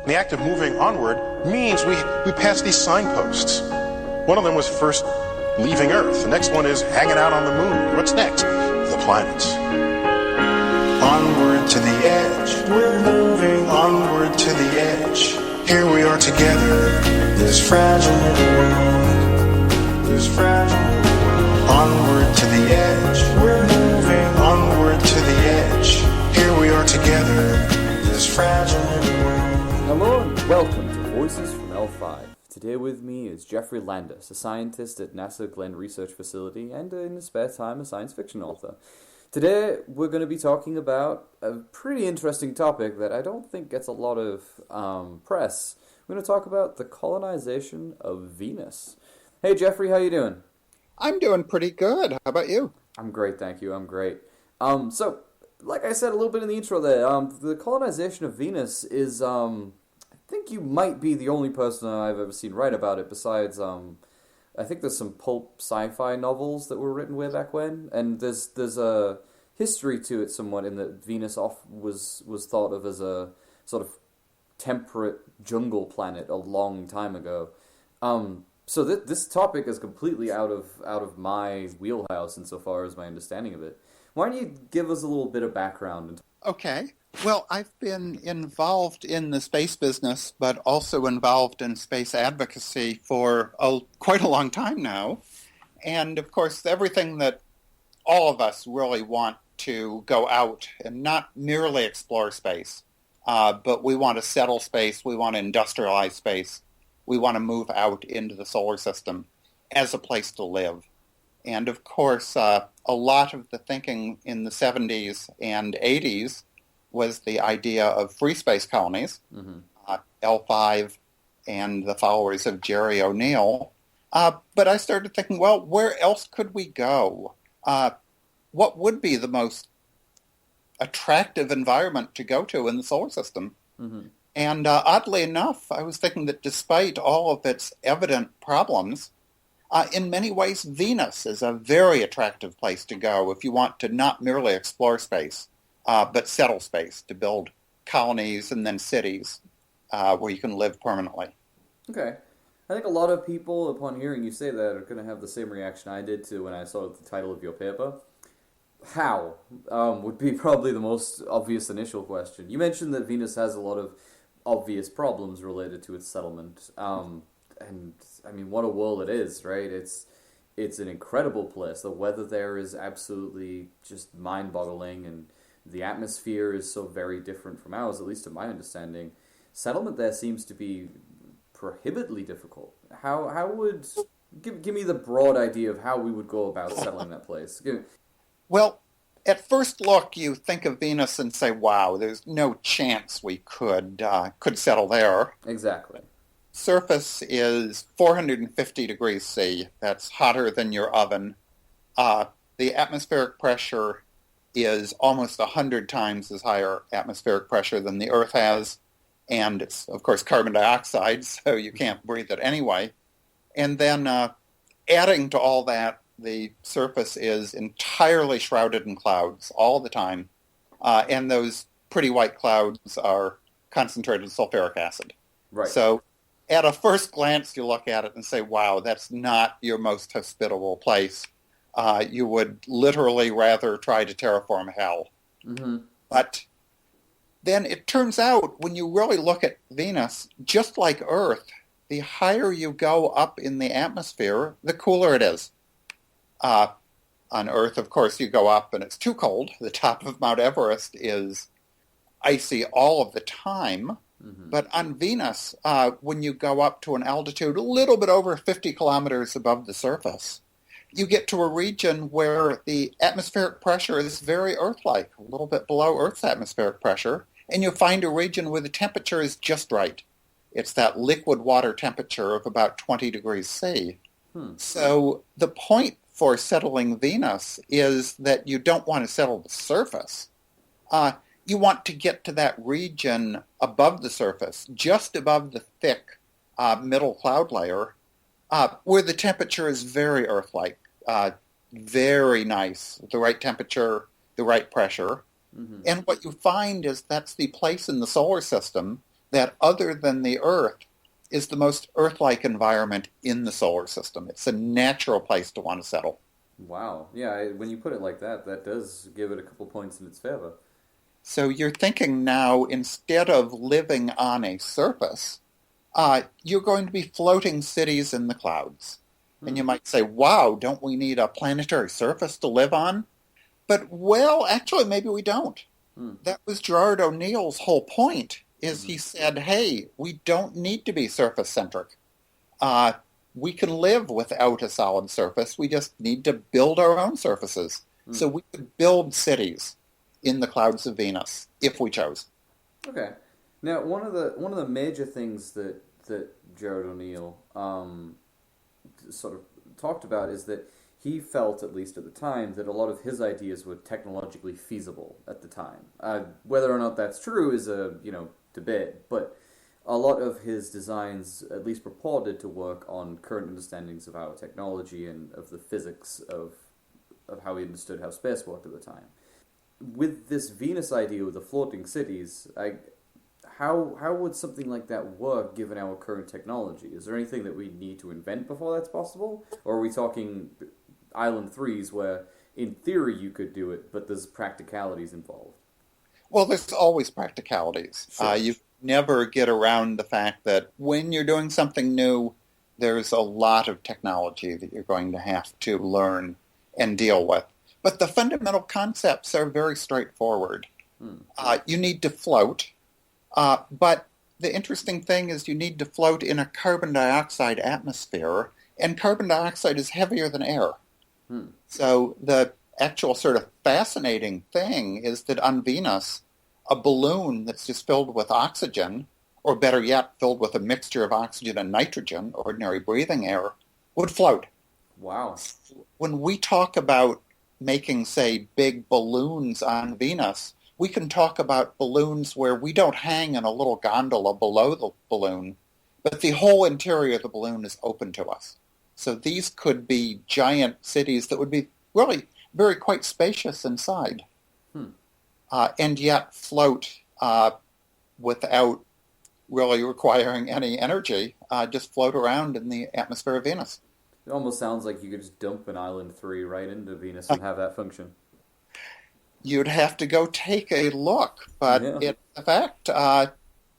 And the act of moving onward means we pass these signposts. One of them was first leaving Earth. The next one is hanging out on the moon. What's next? The planets. Onward to the edge. We're moving onward to the edge. Here we are together. This fragile little world. This fragile little world. Onward to the edge. We're moving onward to the edge. Here we are together. This fragile little world. Hello and welcome to Voices from L5. Today with me is Geoffrey Landis, a scientist at NASA Glenn Research Facility and in his spare time a science fiction author. Today we're going to be talking about a pretty interesting topic that I don't think gets a lot of press. We're going to talk about the colonization of Venus. Hey Geoffrey, how you doing? I'm doing pretty good. How about you? I'm great, thank you. I'm great. So, like I said a little bit in the intro there, the colonization of Venus is, I think you might be the only person I've ever seen write about it besides, I think there's some pulp sci-fi novels that were written way back when, and there's a history to it somewhat in that Venus was thought of as a sort of temperate jungle planet a long time ago. So this topic is completely out of my wheelhouse insofar as my understanding of it. Why don't you give us a little bit of background? Okay. Well, I've been involved in the space business, but also involved in space advocacy for quite a long time now. And, of course, everything that all of us really want to go out and not merely explore space, but we want to settle space, we want to industrialize space, we want to move out into the solar system as a place to live. And, of course, a lot of the thinking in the 70s and 80s was the idea of free space colonies, L5 and the followers of Jerry O'Neill. But I started thinking, well, where else could we go? What would be the most attractive environment to go to in the solar system? Mm-hmm. And oddly enough, I was thinking that despite all of its evident problems, in many ways, Venus is a very attractive place to go if you want to not merely explore space, but settle space, to build colonies and then cities where you can live permanently. Okay. I think a lot of people, upon hearing you say that, are going to have the same reaction I did to when I saw the title of your paper. How? Would be probably the most obvious initial question. You mentioned that Venus has a lot of obvious problems related to its settlement. And I mean, what a world it is, right? It's an incredible place. The weather there is absolutely just mind-boggling, and the atmosphere is so very different from ours, at least to my understanding. Settlement there seems to be prohibitively difficult. How would... Give me the broad idea of how we would go about settling that place. Well, at first look, you think of Venus and say, wow, there's no chance we could settle there. Exactly. Surface is 450 degrees C. That's hotter than your oven. The atmospheric pressure is almost 100 times as higher atmospheric pressure than the Earth has. And it's, of course, carbon dioxide, so you can't breathe it anyway. And then adding to all that, the surface is entirely shrouded in clouds all the time. And those pretty white clouds are concentrated sulfuric acid. Right. So at a first glance, you look at it and say, wow, that's not your most hospitable place. You would literally rather try to terraform hell. Mm-hmm. But then it turns out, when you really look at Venus, just like Earth, the higher you go up in the atmosphere, the cooler it is. On Earth, of course, you go up and it's too cold. The top of Mount Everest is icy all of the time. Mm-hmm. But on Venus, when you go up to an altitude a little bit over 50 kilometers above the surface, you get to a region where the atmospheric pressure is very Earth-like, a little bit below Earth's atmospheric pressure, and you find a region where the temperature is just right. It's that liquid water temperature of about 20 degrees C. So the point for settling Venus is that you don't want to settle the surface. You want to get to that region above the surface, just above the thick middle cloud layer, where the temperature is very Earth-like, very nice, the right temperature, the right pressure. Mm-hmm. And what you find is that's the place in the solar system that other than the Earth is the most Earth-like environment in the solar system. It's a natural place to want to settle. Wow. Yeah, when you put it like that, that does give it a couple points in its favor. So you're thinking now, instead of living on a surface, you're going to be floating cities in the clouds. And you might say, wow, don't we need a planetary surface to live on? But, well, actually, maybe we don't. That was Gerard O'Neill's whole point, is he said, hey, we don't need to be surface-centric. We can live without a solid surface. We just need to build our own surfaces. So we could build cities in the clouds of Venus, if we chose. Okay. Now, one of the major things that Gerard O'Neill sort of talked about is that he felt, at least at the time, that a lot of his ideas were technologically feasible at the time. Whether or not that's true is a debate, but a lot of his designs at least purported to work on current understandings of our technology and of the physics of how he understood how space worked at the time. With this Venus idea with the floating cities, how would something like that work given our current technology? Is there anything that we need to invent before that's possible? Or are we talking Island 3s where, in theory, you could do it, but there's practicalities involved? Well, there's always practicalities. Sure. You never get around the fact that when you're doing something new, there's a lot of technology that you're going to have to learn and deal with. But the fundamental concepts are very straightforward. You need to float, but the interesting thing is you need to float in a carbon dioxide atmosphere, and carbon dioxide is heavier than air. So the actual sort of fascinating thing is that on Venus, a balloon that's just filled with oxygen, or better yet, filled with a mixture of oxygen and nitrogen, ordinary breathing air, would float. Wow. When we talk about making, say, big balloons on Venus, we can talk about balloons where we don't hang in a little gondola below the balloon, but the whole interior of the balloon is open to us. So these could be giant cities that would be really very quite spacious inside, and yet float without really requiring any energy, just float around in the atmosphere of Venus. It almost sounds like you could just dump an Island 3 right into Venus and have that function. You'd have to go take a look, but in fact,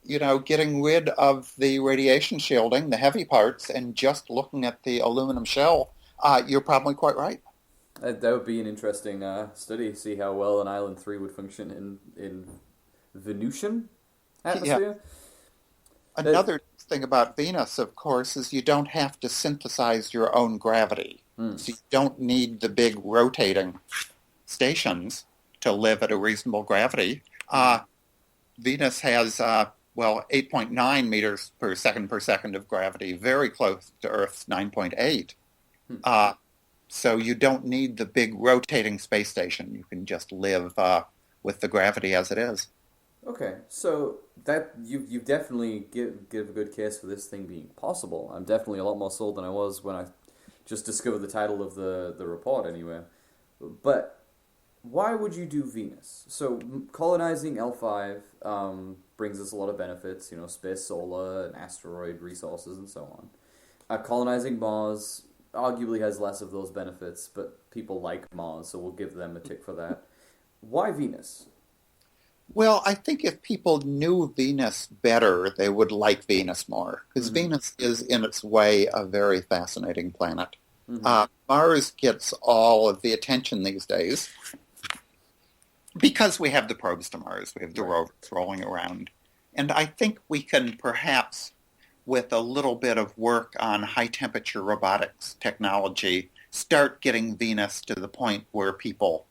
getting rid of the radiation shielding, the heavy parts, and just looking at the aluminum shell, you're probably quite right. That would be an interesting study, see how well an Island 3 would function in Venusian atmosphere. Yeah. Another thing about Venus, of course, is you don't have to synthesize your own gravity. So you don't need the big rotating stations to live at a reasonable gravity. Venus has, 8.9 meters per second of gravity, very close to Earth's 9.8. So you don't need the big rotating space station. You can just live with the gravity as it is. Okay, so that you definitely give a good case for this thing being possible. I'm definitely a lot more sold than I was when I just discovered the title of the report anyway. But why would you do Venus? So colonizing L5 brings us a lot of benefits, space, solar, and asteroid resources, and so on. Colonizing Mars arguably has less of those benefits, but people like Mars, so we'll give them a tick for that. Why Venus? Well, I think if people knew Venus better, they would like Venus more, because Venus is, in its way, a very fascinating planet. Mars gets all of the attention these days because we have the probes to Mars, we have the rovers rolling around. And I think we can perhaps, with a little bit of work on high-temperature robotics technology, start getting Venus to the point where people,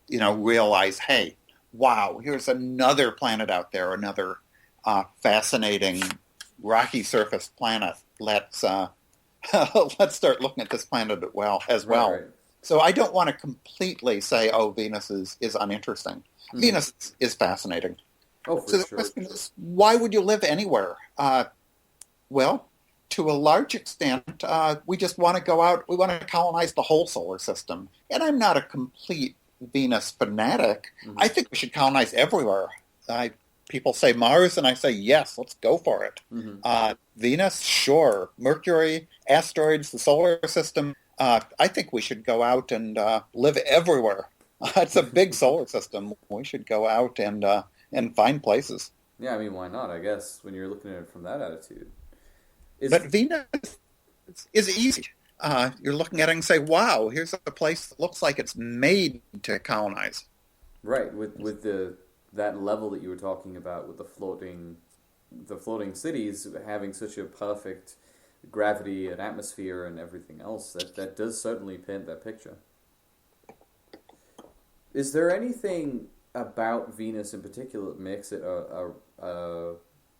realize, hey, wow, here's another planet out there, another fascinating rocky surface planet. Let's start looking at this planet as well. Right. So I don't want to completely say, oh, Venus is uninteresting. Venus is fascinating. Oh, for so the sure. question is, why would you live anywhere? Well, to a large extent, we just want to go out, we want to colonize the whole solar system. And I'm not a complete Venus fanatic. I think we should colonize everywhere. People say Mars, and I say, yes, let's go for it. Venus, sure. Mercury, asteroids, the solar system. I think we should go out and live everywhere. It's a big solar system. We should go out and find places. Yeah, I mean, why not, I guess, when you're looking at it from that attitude. But Venus is easy. You're looking at it and say, wow, here's a place that looks like it's made to colonize. Right, with that level that you were talking about with the floating cities having such a perfect gravity and atmosphere and everything else, that does certainly paint that picture. Is there anything about Venus in particular that makes it a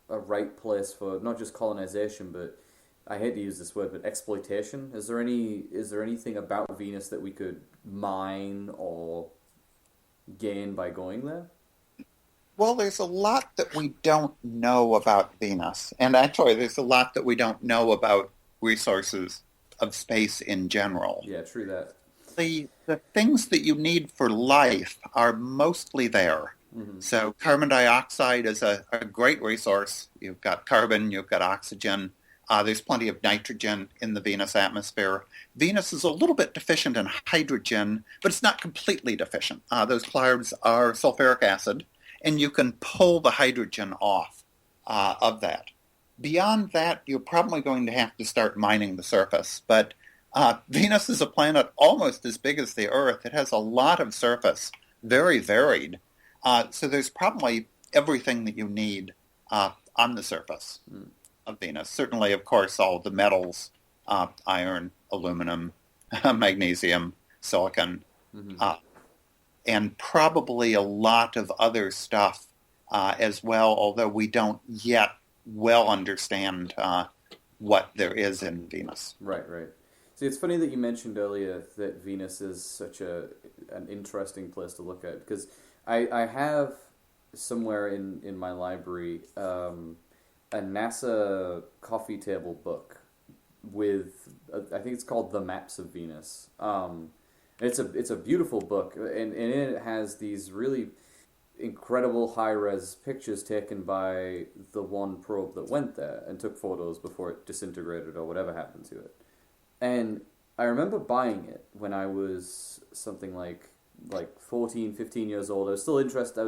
right place for not just colonization, but I hate to use this word, but exploitation? Is there anything about Venus that we could mine or gain by going there? Well, there's a lot that we don't know about Venus. And actually, there's a lot that we don't know about resources of space in general. Yeah, true that. The things that you need for life are mostly there. Mm-hmm. So carbon dioxide is a great resource. You've got carbon, you've got oxygen. There's plenty of nitrogen in the Venus atmosphere. Venus is a little bit deficient in hydrogen, but it's not completely deficient. Those clouds are sulfuric acid, and you can pull the hydrogen off of that. Beyond that, you're probably going to have to start mining the surface. But Venus is a planet almost as big as the Earth. It has a lot of surface, very varied. So there's probably everything that you need on the surface of Venus. Certainly, of course, all the metals, iron, aluminum, magnesium, silicon, and probably a lot of other stuff as well, although we don't yet well understand what there is in Venus. Right. See, it's funny that you mentioned earlier that Venus is such an interesting place to look at, because I have somewhere in my library a NASA coffee table book with, I think it's called The Maps of Venus. It's a beautiful book, and in it has these really incredible high-res pictures taken by the one probe that went there and took photos before it disintegrated or whatever happened to it. And I remember buying it when I was something like 14, 15 years old. I was still interested.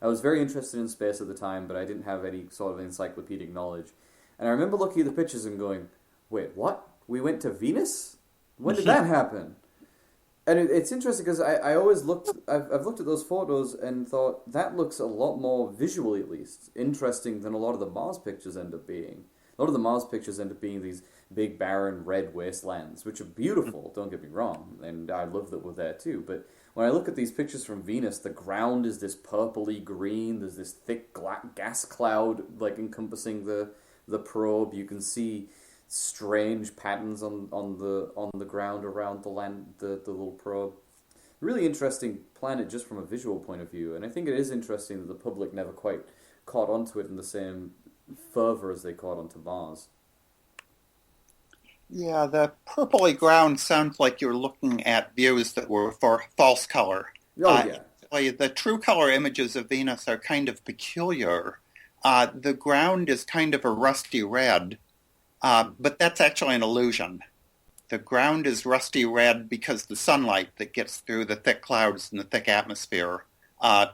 I was very interested in space at the time, but I didn't have any sort of encyclopedic knowledge. And I remember looking at the pictures and going, wait, what? We went to Venus? When did that happen? And it's interesting because I've looked at those photos and thought, that looks a lot more, visually at least, interesting than a lot of the Mars pictures end up being. A lot of the Mars pictures end up being these big, barren, red wastelands, which are beautiful, don't get me wrong, and I love that we're there too. But when I look at these pictures from Venus, the ground is this purpley green, there's this thick gas cloud encompassing the probe. You can see strange patterns on the ground around the land, the little probe. Really interesting planet just from a visual point of view, and I think it is interesting that the public never quite caught onto it in the same fervor as they caught onto Mars. Yeah, the purpley ground sounds like you're looking at views that were for false color. Oh, yeah. The true color images of Venus are kind of peculiar. The ground is kind of a rusty red, but that's actually an illusion. The ground is rusty red because the sunlight that gets through the thick clouds and the thick atmosphere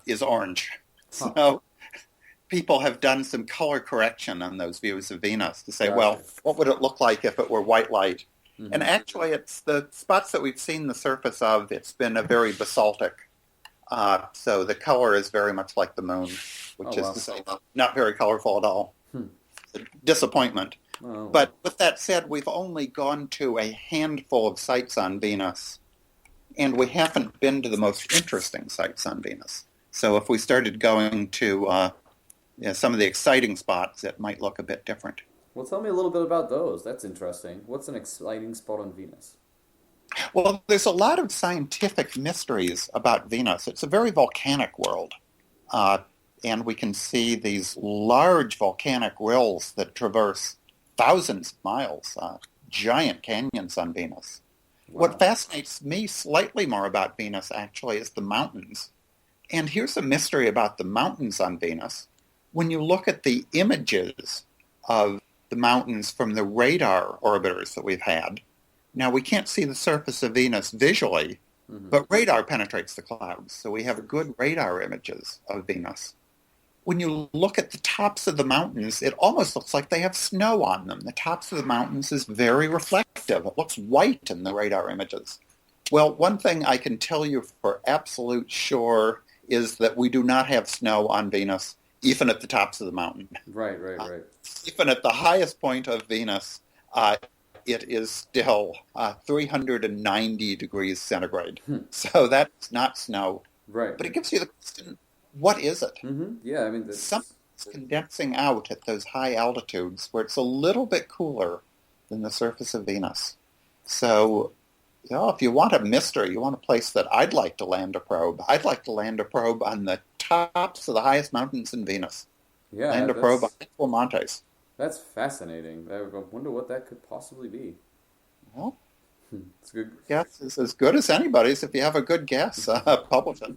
is orange. Huh. So people have done some color correction on those views of Venus to say, well, what would it look like if it were white light? Mm-hmm. And actually, it's the spots that we've seen the surface of, it's been a very basaltic. So the color is very much like the moon, which is to say not very colorful at all. It's a disappointment. Oh. But with that said, we've only gone to a handful of sites on Venus, and we haven't been to the most interesting sites on Venus. So if we started going to some of the exciting spots, it might look a bit different. Well, tell me a little bit about those. That's interesting. What's an exciting spot on Venus? Well, there's a lot of scientific mysteries about Venus. It's a very volcanic world. And we can see these large volcanic rills that traverse thousands of miles, giant canyons on Venus. Wow. What fascinates me slightly more about Venus, actually, is the mountains. And here's a mystery about the mountains on Venus. when you look at the images of the mountains from the radar orbiters that we've had, now we can't see the surface of Venus visually, but radar penetrates the clouds, so we have good radar images of Venus. When you look at the tops of the mountains, it almost looks like they have snow on them. The tops of the mountains is very reflective. It looks white in the radar images. Well, one thing I can tell you for absolute sure is that we do not have snow on Venus, even at the tops of the mountain. Right. Even at the highest point of Venus, it is still 390 degrees centigrade. So that's not snow. Right. But it gives you the question, what is it? Yeah, I mean, Something's condensing out at those high altitudes where it's a little bit cooler than the surface of Venus. So, if you want a mystery, you want a place that I'd like to land a probe. I'd like to land a probe on the tops of the highest mountains in Venus. Yeah, Land a probe on Full Montes. That's fascinating. I wonder what that could possibly be. Well, it's good. guess is as good as anybody's. If you have a good guess, publish it.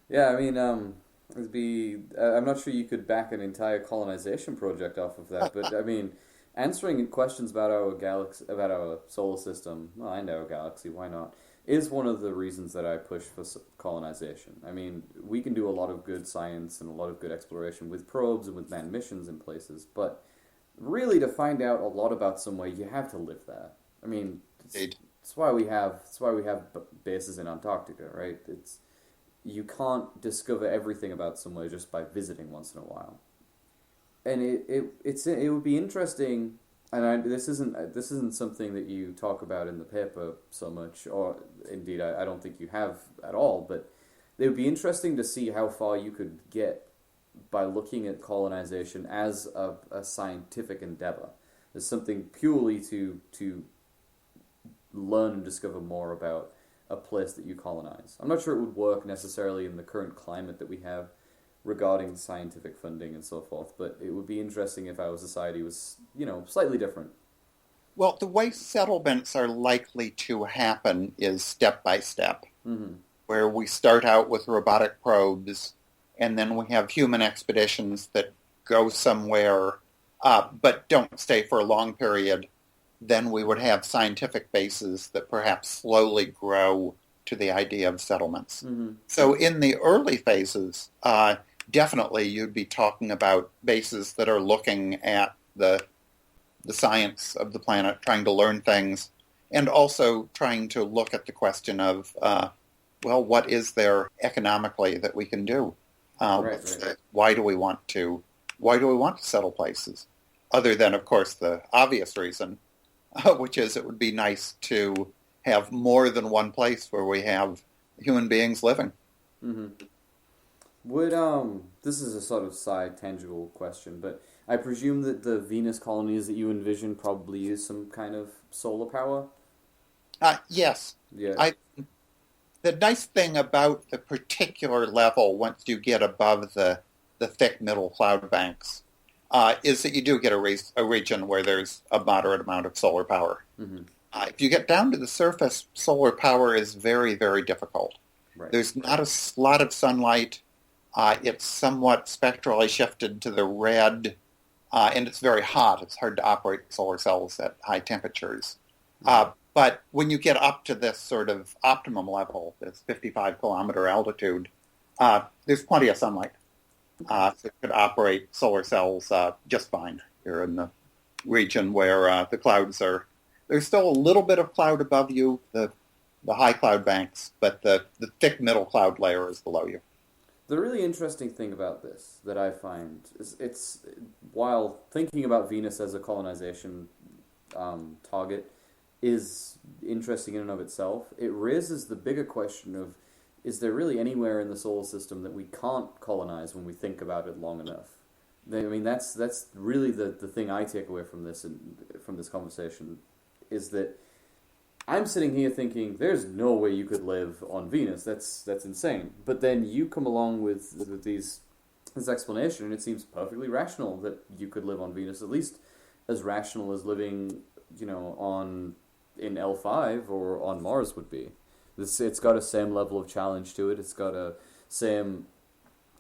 Yeah, I mean, it'd be. I'm not sure you could back an entire colonization project off of that, but I mean, answering questions about our galaxy, about our solar system, well, and our galaxy, why not, is one of the reasons that I push for colonization. I mean, we can do a lot of good science and a lot of good exploration with probes and with manned missions in places, but really to find out a lot about somewhere, you have to live there. I mean, it's why we have bases in Antarctica, right? You can't discover everything about somewhere just by visiting once in a while. And it would be interesting, and this isn't something that you talk about in the paper so much, or indeed I don't think you have at all, but it would be interesting to see how far you could get by looking at colonization as a scientific endeavor, as something purely to learn and discover more about a place that you colonize. I'm not sure it would work necessarily in the current climate that we have regarding scientific funding and so forth, but it would be interesting if our society was, slightly different. Well, the way settlements are likely to happen is step by step, where we start out with robotic probes, and then we have human expeditions that go somewhere but don't stay for a long period. Then we would have scientific bases that perhaps slowly grow to the idea of settlements. So in the early phases, definitely you'd be talking about bases that are looking at the science of the planet, trying to learn things, and also trying to look at the question of, what is there economically that we can do? Right. Why do we want to settle places? Other than, of course, the obvious reason, which is it would be nice to have more than one place where we have human beings living. Would this is a sort of side tangible question, but I presume that the Venus colonies that you envision probably use some kind of solar power? Yes. Yeah. The nice thing about the particular level, once you get above the thick middle cloud banks, is that you do get a region where there's a moderate amount of solar power. If you get down to the surface, solar power is very, very difficult. Right. There's not a lot of sunlight. It's somewhat spectrally shifted to the red, and it's very hot. It's hard to operate solar cells at high temperatures. But when you get up to this sort of optimum level, this 55-kilometer altitude, there's plenty of sunlight. So you could operate solar cells just fine. You're in the region where the clouds are... There's still a little bit of cloud above you, the high cloud banks, but the thick middle cloud layer is below you. The really interesting thing about this that I find is it's while thinking about Venus as a colonization target is interesting in and of itself, it raises the bigger question of, is there really anywhere in the solar system that we can't colonize when we think about it long enough? I mean, that's really the thing I take away from this and from this conversation, is that I'm sitting here thinking, there's no way you could live on Venus. That's insane. But then you come along with this explanation, and it seems perfectly rational that you could live on Venus, at least as rational as living, in L5 or on Mars would be. It's got a same level of challenge to it. It's got a same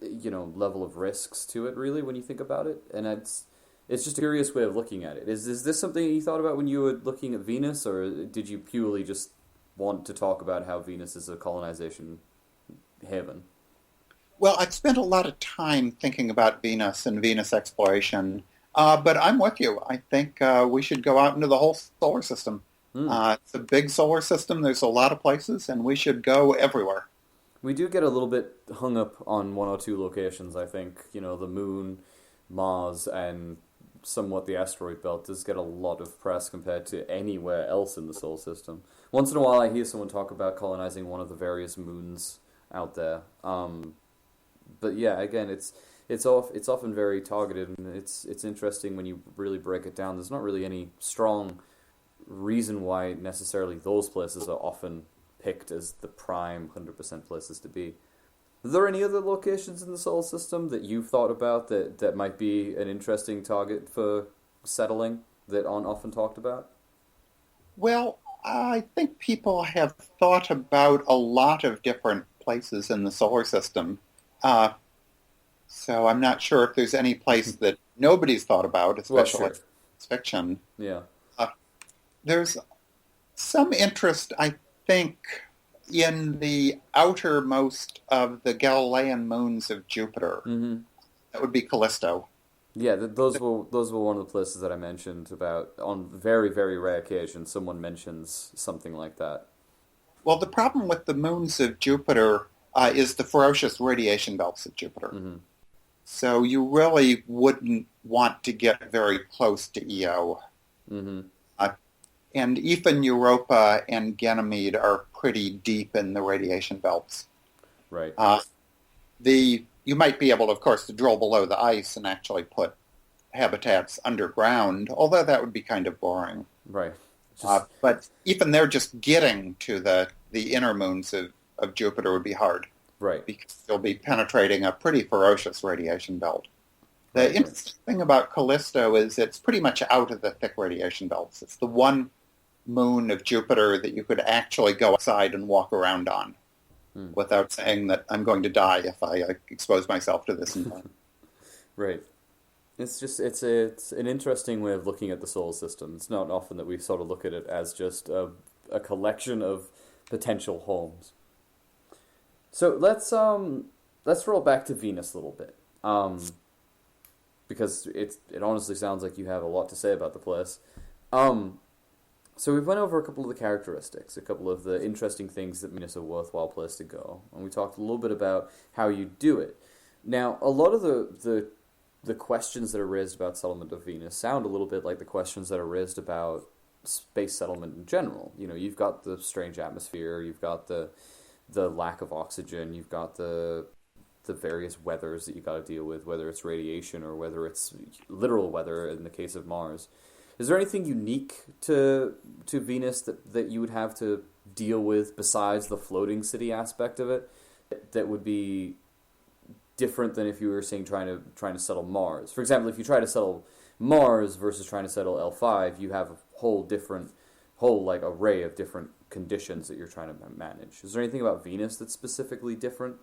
level of risks to it, really, when you think about it. And it's just a curious way of looking at it. Is this something you thought about when you were looking at Venus, or did you purely just want to talk about how Venus is a colonization haven? Well, I've spent a lot of time thinking about Venus and Venus exploration, but I'm with you. I think we should go out into the whole solar system. It's a big solar system. There's a lot of places, and we should go everywhere. We do get a little bit hung up on one or two locations, I think. The Moon, Mars, and somewhat the asteroid belt does get a lot of press compared to anywhere else in the solar system. Once in a while I hear someone talk about colonizing one of the various moons out there. But yeah, again, it's often very targeted, and it's interesting when you really break it down. There's not really any strong reason why necessarily those places are often picked as the prime 100% places to be. Are there any other locations in the solar system that you've thought about that might be an interesting target for settling that aren't often talked about? Well, I think people have thought about a lot of different places in the solar system. So I'm not sure if there's any place that nobody's thought about, especially if it's fiction. Yeah. There's some interest, I think, in the outermost of the Galilean moons of Jupiter. Mm-hmm. That would be Callisto. Yeah, those were one of the places that I mentioned about. On very, very rare occasions, someone mentions something like that. Well, the problem with the moons of Jupiter is the ferocious radiation belts of Jupiter. Mm-hmm. So you really wouldn't want to get very close to Io. Mm-hmm. And even Europa and Ganymede are pretty deep in the radiation belts. Right. You might be able, of course, to drill below the ice and actually put habitats underground, although that would be kind of boring. Right. But even there, just getting to the inner moons of Jupiter would be hard. Right. Because you'll be penetrating a pretty ferocious radiation belt. The interesting thing about Callisto is it's pretty much out of the thick radiation belts. It's the one moon of Jupiter that you could actually go outside and walk around on without saying that I'm going to die if I expose myself to this environment. Right. It's an interesting way of looking at the solar system. It's not often that we sort of look at it as just a collection of potential homes. So let's roll back to Venus a little bit. Because it honestly sounds like you have a lot to say about the place. So we've went over a couple of the characteristics, a couple of the interesting things that Venus is a worthwhile place to go, and we talked a little bit about how you do it. Now, a lot of the questions that are raised about settlement of Venus sound a little bit like the questions that are raised about space settlement in general. You've got the strange atmosphere, you've got the lack of oxygen, you've got the various weathers that you got to deal with, whether it's radiation or whether it's literal weather in the case of Mars. Is there anything unique to Venus that you would have to deal with besides the floating city aspect of it that would be different than if you were saying trying to settle Mars? For example, if you try to settle Mars versus trying to settle L5, you have a whole array of different conditions that you're trying to manage. Is there anything about Venus that's specifically different?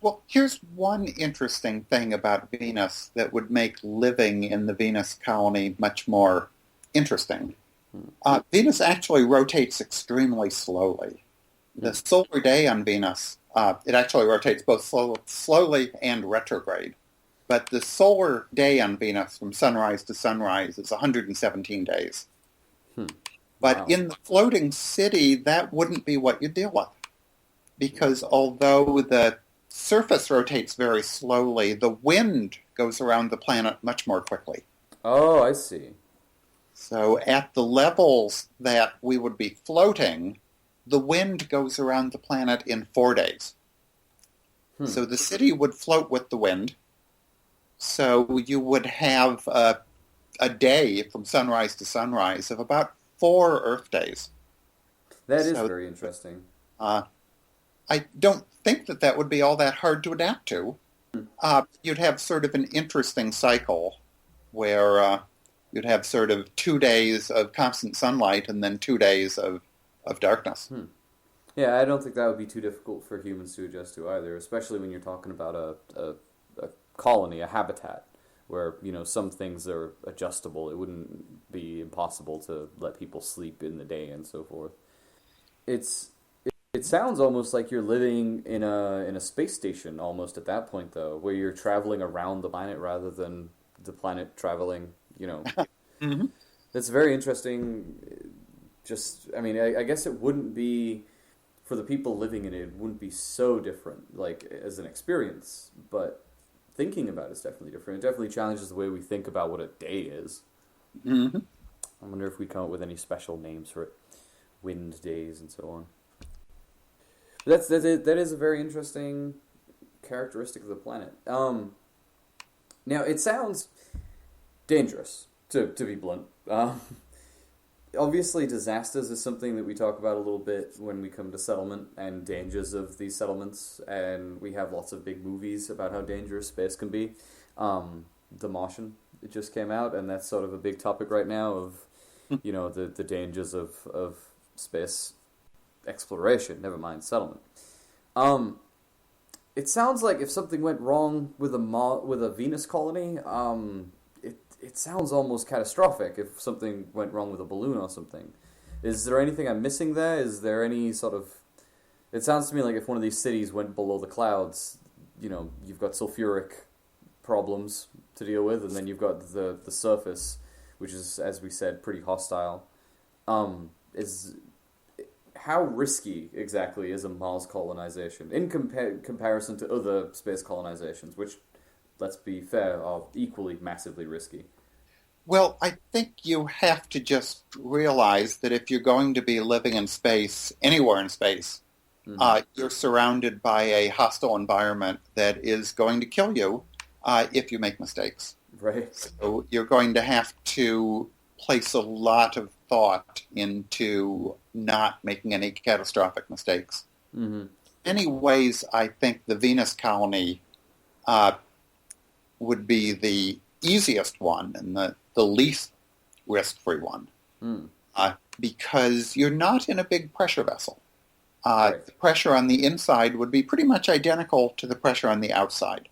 Well, here's one interesting thing about Venus that would make living in the Venus colony much more interesting. Venus actually rotates extremely slowly. The solar day on Venus, it actually rotates both slowly and retrograde. But the solar day on Venus from sunrise to sunrise is 117 days. But in the floating city, that wouldn't be what you deal with. Because although the surface rotates very slowly, the wind goes around the planet much more quickly. Oh, I see. So at the levels that we would be floating, the wind goes around the planet in 4 days. So the city would float with the wind. So you would have a day from sunrise to sunrise of about 4 Earth days. That is very interesting. I don't think that would be all that hard to adapt to. You'd have sort of an interesting cycle where you'd have sort of 2 days of constant sunlight and then 2 days of darkness. Yeah, I don't think that would be too difficult for humans to adjust to either, especially when you're talking about a colony, a habitat, where, some things are adjustable. It wouldn't be impossible to let people sleep in the day and so forth. It's it sounds almost like you're living in a space station almost at that point, though, where you're traveling around the planet rather than the planet traveling, hmm That's very interesting. Just, I mean, I guess it wouldn't be, for the people living in it wouldn't be so different, like, as an experience, but thinking about it's definitely different. It definitely challenges the way we think about what a day is. hmm I wonder if we come up with any special names for it. Wind days and so on. That is a very interesting characteristic of the planet. Now, it sounds dangerous, to be blunt. Obviously, disasters is something that we talk about a little bit when we come to settlement and dangers of these settlements, and we have lots of big movies about how dangerous space can be. The Martian, it just came out, and that's sort of a big topic right now of, the dangers of space exploration, never mind settlement. It sounds like if something went wrong with a Venus colony, it sounds almost catastrophic if something went wrong with a balloon or something. Is there anything I'm missing there? Is there any sort of... It sounds to me like if one of these cities went below the clouds, you've got sulfuric problems to deal with, and then you've got the surface, which is, as we said, pretty hostile. How risky exactly is a Mars colonization in comparison to other space colonizations, which, let's be fair, are equally massively risky? Well, I think you have to just realize that if you're going to be living in space, anywhere in space, you're surrounded by a hostile environment that is going to kill you if you make mistakes. Right. So you're going to have to place a lot of thought into not making any catastrophic mistakes. Mm-hmm. In many ways, I think the Venus colony would be the easiest one and the least risk-free one because you're not in a big pressure vessel. Right. The pressure on the inside would be pretty much identical to the pressure on the outside.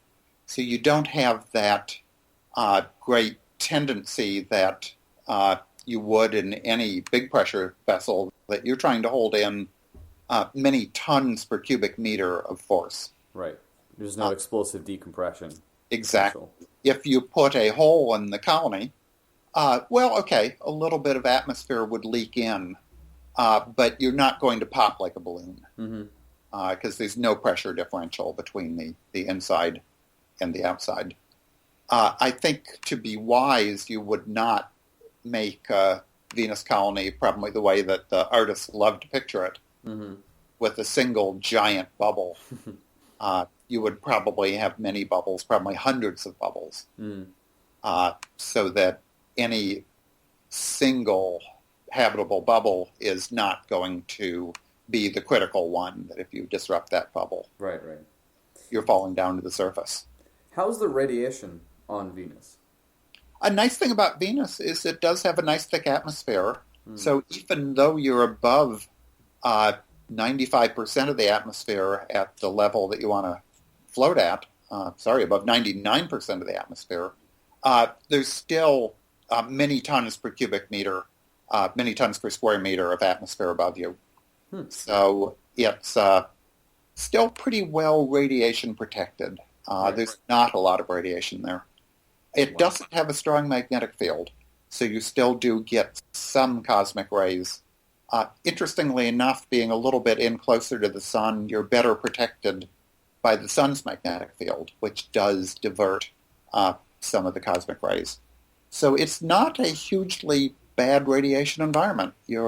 So you don't have that great tendency that you would in any big pressure vessel that you're trying to hold in many tons per cubic meter of force. Right. There's no explosive decompression. Exactly. Potential. If you put a hole in the colony, a little bit of atmosphere would leak in, but you're not going to pop like a balloon because there's no pressure differential between the inside and the outside. I think to be wise, you would not make a Venus colony probably the way that the artists love to picture it, with a single giant bubble. You would probably have many bubbles, probably hundreds of bubbles, so that any single habitable bubble is not going to be the critical one, that if you disrupt that bubble, Right. you're falling down to the surface. How's the radiation on Venus? A nice thing about Venus is it does have a nice thick atmosphere. So even though you're above 95% of the atmosphere at the level that you want to float at, above 99% of the atmosphere, there's still many tons per cubic meter, many tons per square meter of atmosphere above you. So it's still pretty well radiation protected. There's not a lot of radiation there. It doesn't have a strong magnetic field, so you still do get some cosmic rays. Interestingly enough, being a little bit in closer to the sun, you're better protected by the sun's magnetic field, which does divert some of the cosmic rays. So it's not a hugely bad radiation environment. You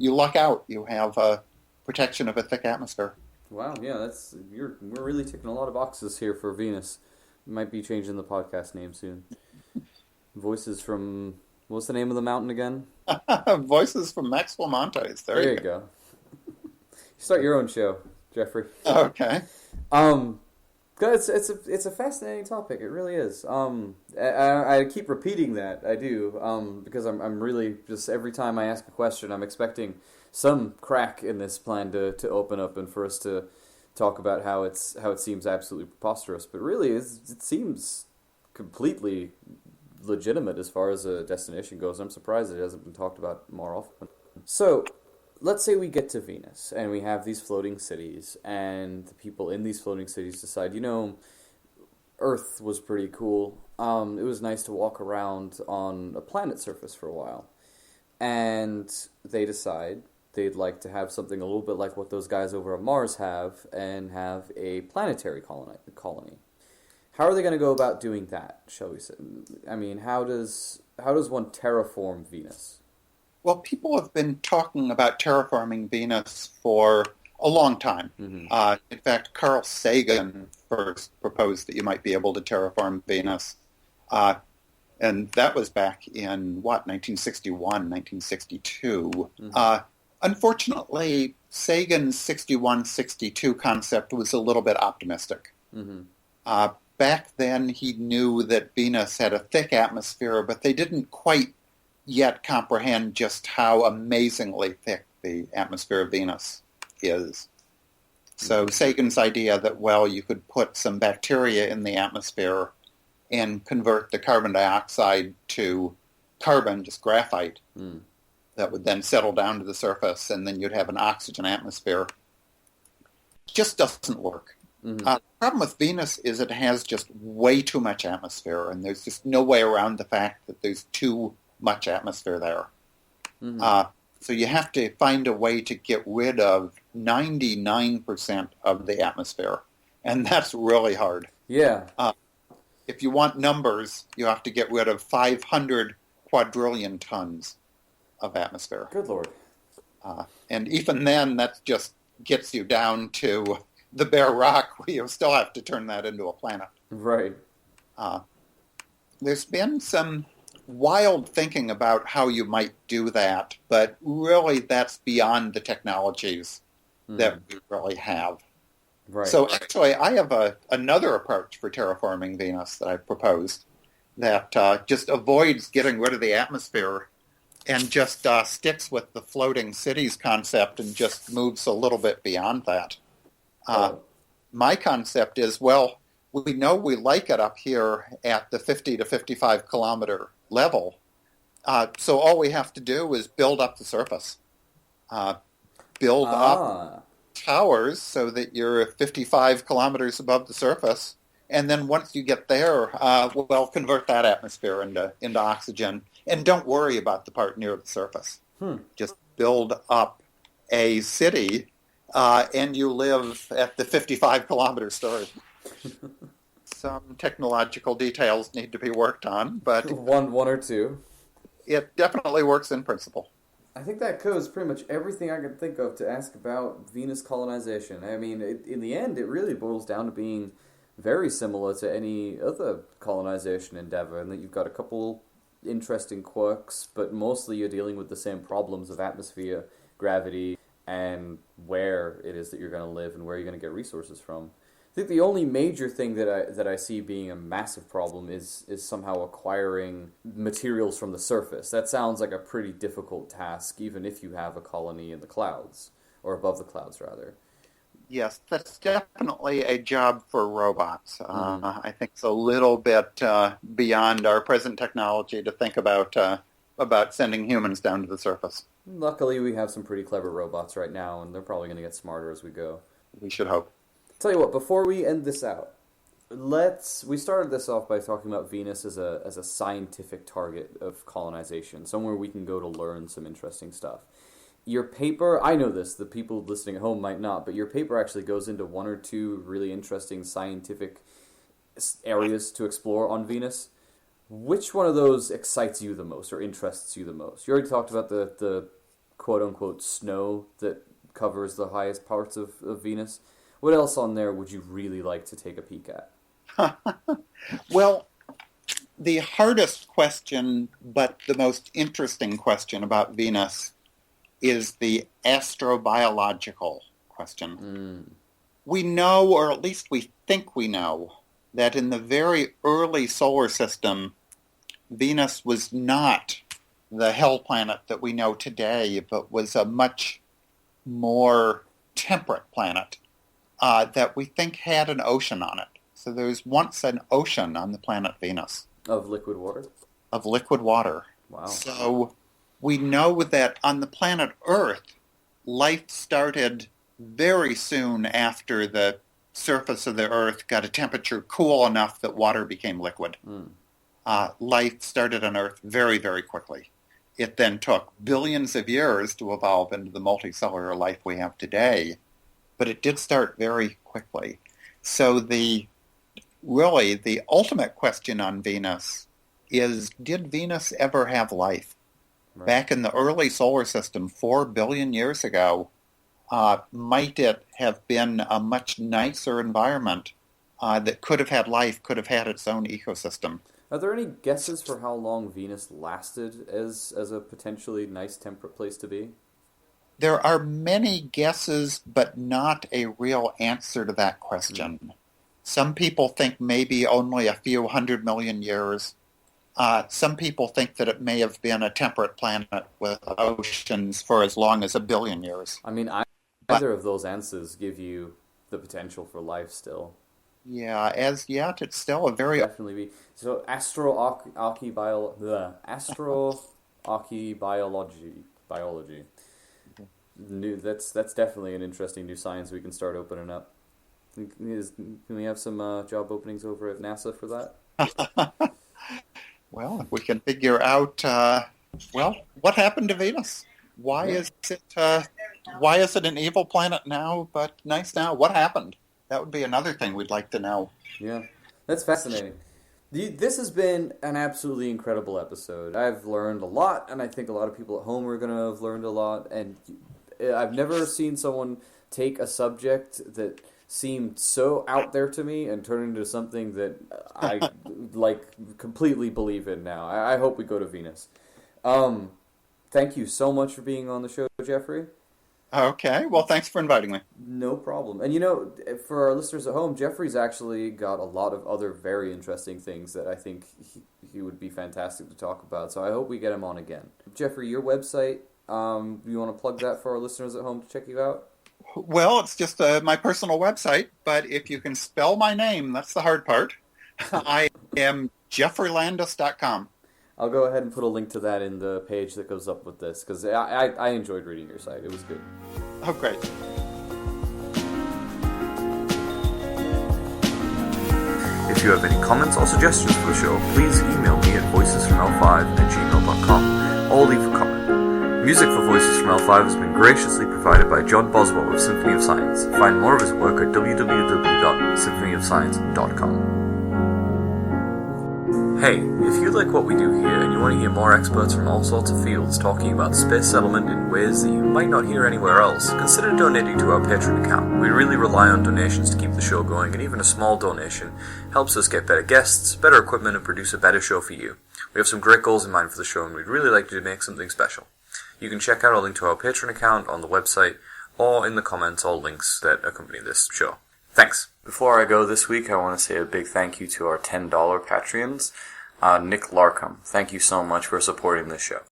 luck out. You have protection of a thick atmosphere. Wow, yeah, we're really ticking a lot of boxes here for Venus. Might be changing the podcast name soon. Voices from... What's the name of the mountain again? Voices from Maxwell Montes. There you go. You start your own show, Geoffrey. Okay. It's a fascinating topic. It really is. I keep repeating that. I do. Because I'm really just every time I ask a question, I'm expecting some crack in this plan to open up and for us to talk about how it seems absolutely preposterous, but really it seems completely legitimate as far as a destination goes. I'm surprised it hasn't been talked about more often. So, let's say we get to Venus and we have these floating cities, and the people in these floating cities decide, Earth was pretty cool. It was nice to walk around on a planet's surface for a while. And they decide they'd like to have something a little bit like what those guys over on Mars have, and have a planetary colony. How are they going to go about doing that, shall we say? I mean, how does one terraform Venus? Well, people have been talking about terraforming Venus for a long time. Mm-hmm. In fact, Carl Sagan first proposed that you might be able to terraform Venus. And that was back in, 1961, 1962. Mm-hmm. Unfortunately, Sagan's 61-62 concept was a little bit optimistic. Mm-hmm. Back then, he knew that Venus had a thick atmosphere, but they didn't quite yet comprehend just how amazingly thick the atmosphere of Venus is. So Sagan's idea that, you could put some bacteria in the atmosphere and convert the carbon dioxide to carbon, just graphite, that would then settle down to the surface, and then you'd have an oxygen atmosphere, just doesn't work. Mm-hmm. The problem with Venus is it has just way too much atmosphere, and there's just no way around the fact that there's too much atmosphere there. Mm-hmm. So you have to find a way to get rid of 99% of the atmosphere, and that's really hard. Yeah. If you want numbers, you have to get rid of 500 quadrillion tons of atmosphere. Good Lord. And even then, that just gets you down to the bare rock, where you still have to turn that into a planet. Right. There's been some wild thinking about how you might do that, but really that's beyond the technologies that we really have. Right. So actually, I have another approach for terraforming Venus that I've proposed that just avoids getting rid of the atmosphere and just sticks with the floating cities concept and just moves a little bit beyond that. My concept is, we know we like it up here at the 50 to 55 kilometer level. So all we have to do is build up the surface. Build up towers so that you're 55 kilometers above the surface. And then once you get there, convert that atmosphere into oxygen. And don't worry about the part near the surface. Just build up a city, and you live at the 55 kilometer story. Some technological details need to be worked on, but one or two. It definitely works in principle. I think that covers pretty much everything I could think of to ask about Venus colonization. I mean, in the end, it really boils down to being very similar to any other colonization endeavor, and that you've got a couple interesting quirks, but mostly you're dealing with the same problems of atmosphere, gravity, and where it is that you're going to live and where you're going to get resources from. I think the only major thing that I see being a massive problem is somehow acquiring materials from the surface. That sounds like a pretty difficult task, even if you have a colony in the clouds, or above the clouds, rather. Yes, that's definitely a job for robots. I think it's a little bit beyond our present technology to think about sending humans down to the surface. Luckily, we have some pretty clever robots right now, and they're probably going to get smarter as we go. We should hope. Tell you what, before we end this out, we started this off by talking about Venus as a scientific target of colonization, somewhere we can go to learn some interesting stuff. Your paper, I know this, the people listening at home might not, but your paper actually goes into one or two really interesting scientific areas to explore on Venus. Which one of those excites you the most or interests you the most? You already talked about the quote-unquote snow that covers the highest parts of Venus. What else on there would you really like to take a peek at? Well, the hardest question, but the most interesting question about Venus is the astrobiological question. We know, or at least we think we know, that in the very early solar system, Venus was not the hell planet that we know today, but was a much more temperate planet that we think had an ocean on it. So there was once an ocean on the planet Venus. Of liquid water? Of liquid water. Wow. So we know that on the planet Earth, life started very soon after the surface of the Earth got a temperature cool enough that water became liquid. Life started on Earth very, very quickly. It then took billions of years to evolve into the multicellular life we have today, but it did start very quickly. So the ultimate question on Venus is, did Venus ever have life? Right. Back in the early solar system, 4 billion years ago, might it have been a much nicer environment that could have had life, could have had its own ecosystem? Are there any guesses for how long Venus lasted as a potentially nice temperate place to be? There are many guesses, but not a real answer to that question. Some people think maybe only a few 100 million years. Some people think that it may have been a temperate planet with oceans for as long as 1 billion years. I mean, either of those answers give you the potential for life still. Yeah, as yet, it's still a very... Definitely be. So, astroarchaeobiology. That's definitely an interesting new science we can start opening up. Can we have some job openings over at NASA for that? Well, if we can figure out, what happened to Venus? Why is it an evil planet now, but nice now? What happened? That would be another thing we'd like to know. Yeah, that's fascinating. This has been an absolutely incredible episode. I've learned a lot, and I think a lot of people at home are going to have learned a lot. And I've never seen someone take a subject that seemed so out there to me and turn it into something that I completely believe in now. I hope we go to Venus. Thank you so much for being on the show, Geoffrey. Okay, well, thanks for inviting me. No problem. And for our listeners at home, Geoffrey's actually got a lot of other very interesting things that I think he would be fantastic to talk about. So I hope we get him on again. Geoffrey, your website, you want to plug that for our listeners at home to check you out? Well, it's just my personal website, but if you can spell my name, that's the hard part. I am geoffreylandis.com. I'll go ahead and put a link to that in the page that goes up with this, because I enjoyed reading your site. It was good. Oh, great. If you have any comments or suggestions for the show, please email me at voicesfroml5@gmail.com or leave a comment. Music for Voices from L5 has been graciously provided by John Boswell of Symphony of Science. Find more of his work at www.symphonyofscience.com. Hey, if you like what we do here and you want to hear more experts from all sorts of fields talking about space settlement in ways that you might not hear anywhere else, consider donating to our Patreon account. We really rely on donations to keep the show going, and even a small donation helps us get better guests, better equipment, and produce a better show for you. We have some great goals in mind for the show, and we'd really like to make something special. You can check out a link to our Patreon account on the website or in the comments or links that accompany this show. Thanks. Before I go this week, I want to say a big thank you to our $10 Patreons. Nick Larkham, thank you so much for supporting this show.